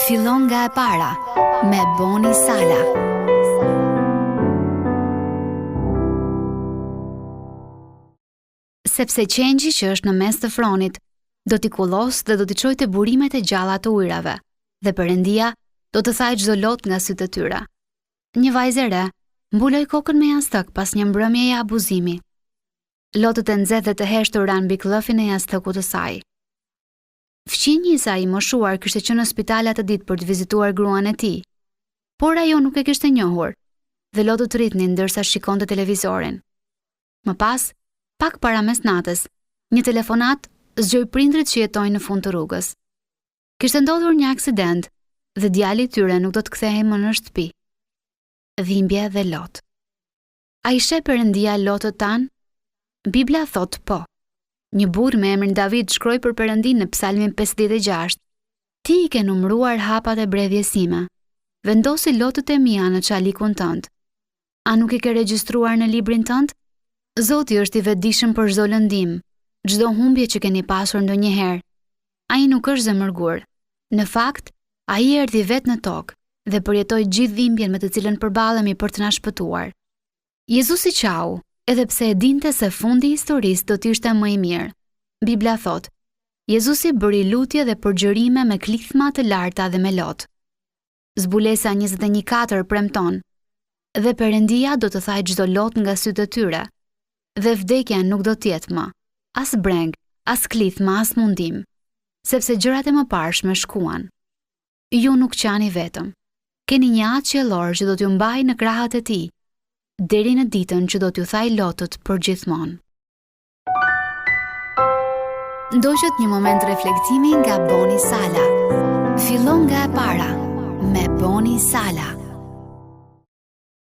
Fillon nga e para me Boni Sala. Sepse qengji që është në mes të fronit do t'i kullos dhe do t'i çojë te burimet e gjalla të ujrave, dhe Perëndia do të thajë çdo lot nga sytë e tyre. Një vajzë e re mbuloi kokën me jastëk pas një mbrëmjeje abuzimi. Lotët e nxehtë dhe të heshtur ran mbi klëfin e jastëkut të saj. Fëmijë i saj i moshuar kishte qenë në spital atë ditë për të vizituar gruan e tij, por ajo nuk e kishte njohur, dhe lotët rritnin ndërsa shikonte televizorin. Më pas, pak para mesnatës, një telefonat zgjoi prindrit që jetojnë në fund të rrugës. Kishte ndodhur një aksident dhe djali i tyre nuk do të kthehej më në shtëpi. Dhimbje dhe lot. A i sheh Perëndia lotët tan? Bibla thot po. Një burr me emrin David shkroi për Perëndinë në Psalmin 56. Ti i ke numëruar hapat e brevjes sime. Vendosi lotët e mia në çalikun tënd. A nuk i ke regjistruar në librin tënd? Zoti është i vetëdijshëm për çdo lëndim, çdo humbje që keni pasur ndonjëherë. Ai nuk është zemërgur. Në fakt, ai erdhi vetë në tokë dhe përjetoi gjithë dhimbjen me të cilën përballemi për të na shpëtuar. Jezusi qau, edhe pse e dinte se fundi i historisë do të ishte më i mirë. Bibla thot: Jezusi bëri lutje dhe përgjërime me klithma të larta dhe me lot. Zbulesa 21:4 premton: Dhe Perëndia do të thajë çdo lot nga sytë e tyre, dhe vdekja nuk do të jetë më, as breng, as klithma, as mundim, sepse gjërat e mëparshme shkuan. Ju nuk qani vetëm. Keni një atë qiellor që do t'ju mbajë në krahët e tij, deri në ditën që do t'ju thajë lotët për gjithmonë. Ndoqët një moment reflektimi nga Boni Sala. Fillon nga e para me Boni Sala.